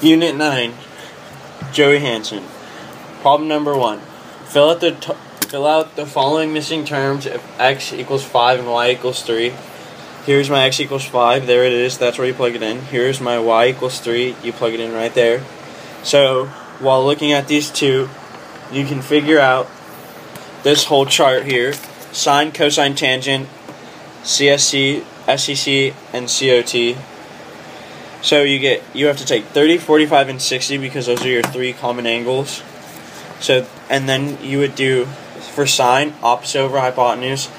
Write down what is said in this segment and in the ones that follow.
Unit 9, Joey Hansen. Problem number 1. Fill out the following missing terms if x equals 5 and y equals 3. Here's my x equals 5. There it is. That's where you plug it in. Here's my y equals 3. You plug it in right there. So, while looking at these two, you can figure out this whole chart here. Sine, cosine, tangent, CSC, SEC, and COT. So you have to take 30, 45, and 60 because those are your three common angles. So, and then you would do, for sine, opposite over hypotenuse.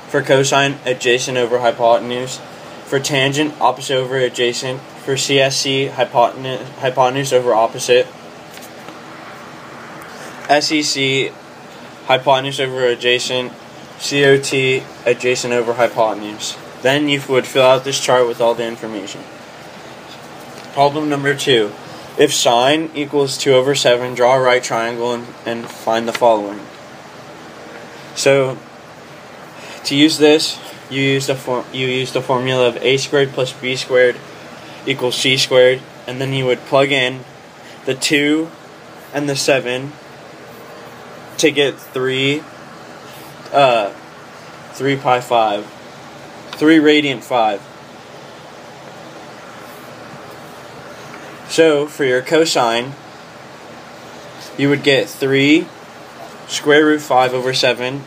For cosine, adjacent over hypotenuse. For tangent, opposite over adjacent. For CSC, hypotenuse over opposite. SEC, hypotenuse over adjacent. COT, adjacent over hypotenuse. Then you would fill out this chart with all the information. Problem number 2. If sine equals 2 over 7, draw a right triangle and find the following. So, to use this, you use the formula of a squared plus b squared equals c squared, and then you would plug in the 2 and the 7 to get 3 pi 5, 3 radiant 5. So, for your cosine, you would get 3 square root 5 over 7.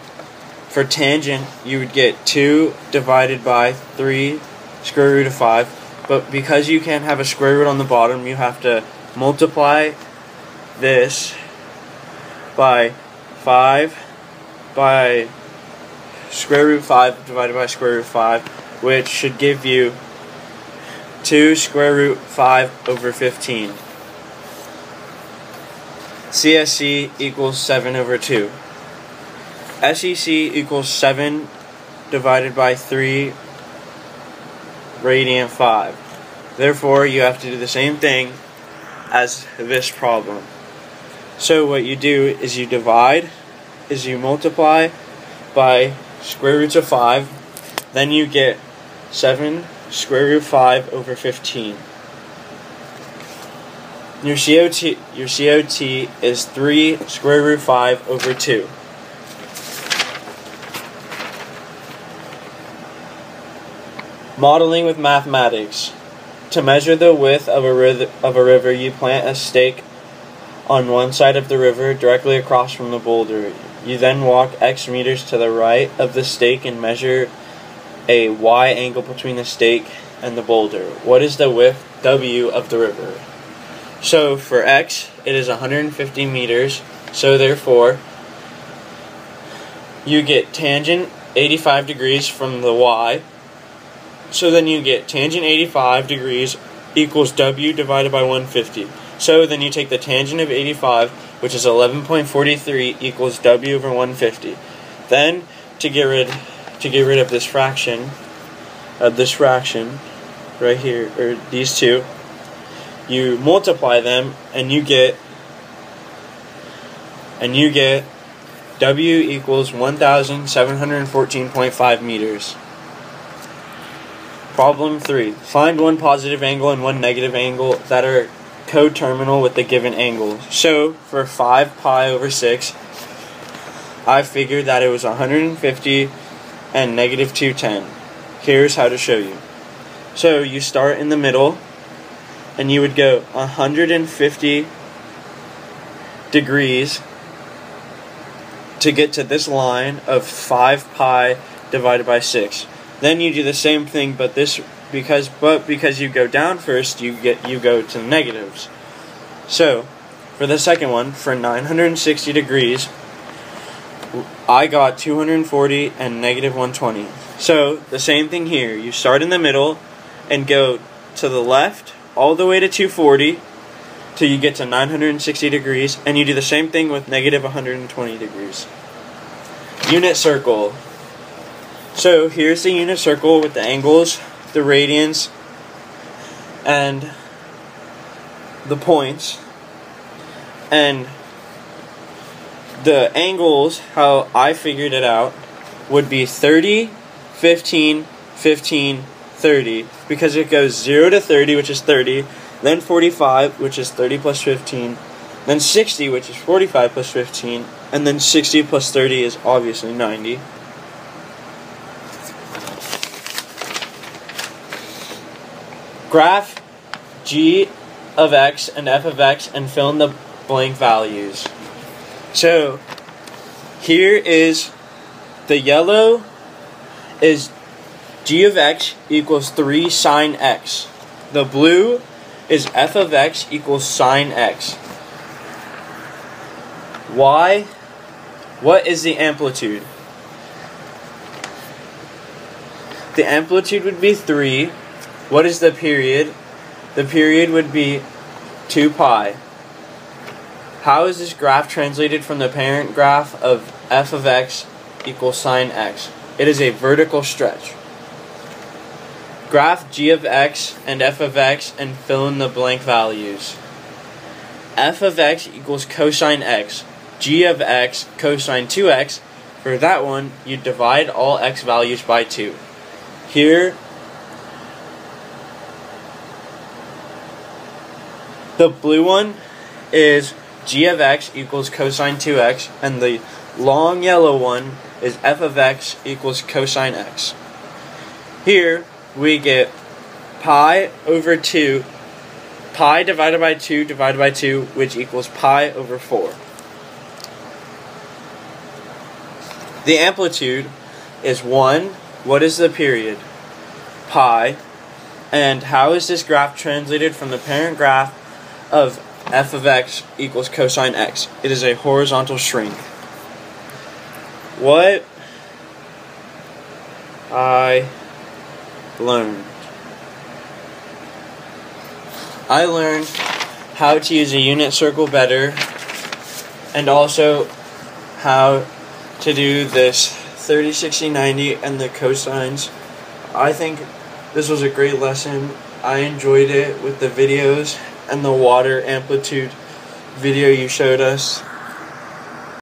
For tangent, you would get 2 divided by 3 square root of 5. But because you can't have a square root on the bottom, you have to multiply this by 5 by square root 5 divided by square root 5, which should give you 2 square root 5 over 15. CSC equals 7 over 2. SEC equals 7 divided by 3 radiant 5. Therefore, you have to do the same thing as this problem. So what you do is you multiply by square roots of 5, then you get 7 square root 5 over 15. Your COT is 3 square root 5 over 2. Modeling with mathematics. To measure the width of a river, you plant a stake on one side of the river directly across from the boulder. You then walk X meters to the right of the stake and measure a Y angle between the stake and the boulder. What is the width W of the river? So for X, it is 150 meters. So therefore, you get tangent 85 degrees from the Y. So then you get tangent 85 degrees equals W divided by 150. So then you take the tangent of 85, which is 11.43, equals W over 150. Then to get rid of this fraction, right here, or these two, you multiply them and you get W equals 1,714.5 meters. Problem 3. Find one positive angle and one negative angle that are coterminal with the given angle. So, for 5 pi over 6, I figured that it was 150 and negative 210. Here's how to show you. So, you start in the middle, and you would go 150 degrees to get to this line of 5 pi divided by 6. Then you do the same thing, but because you go down first, you go to the negatives. So, for the second one, for 960 degrees, I got 240 and negative 120. So, the same thing here. You start in the middle and go to the left all the way to 240 till you get to 960 degrees, and you do the same thing with negative 120 degrees. Unit circle. So here's the unit circle with the angles, the radians, and the points. And the angles, how I figured it out, would be 30, 15, 15, 30, because it goes 0 to 30, which is 30, then 45, which is 30 plus 15, then 60, which is 45 plus 15, and then 60 plus 30 is obviously 90. Graph g of x and f of x and fill in the blank values. So here is the yellow is g of x equals 3 sine x. The blue is f of x equals sine x. Y, what is the amplitude? The amplitude would be 3. What is the period? The period would be 2 pi. How is this graph translated from the parent graph of f of x equals sine x? It is a vertical stretch. Graph g of x and f of x and fill in the blank values. F of x equals cosine x. G of x cosine 2x. For that one, you divide all x values by 2. Here, the blue one is g of x equals cosine 2x, and the long yellow one is f of x equals cosine x. Here, we get pi over 2, pi divided by 2, which equals pi over 4. The amplitude is 1. What is the period? Pi. And how is this graph translated from the parent graph of f of x equals cosine x? It is a horizontal shrink. What I learned how to use a unit circle better, and also how to do this 30, 60, 90 and the cosines. I think this was a great lesson. I enjoyed it with the videos and the water amplitude video you showed us.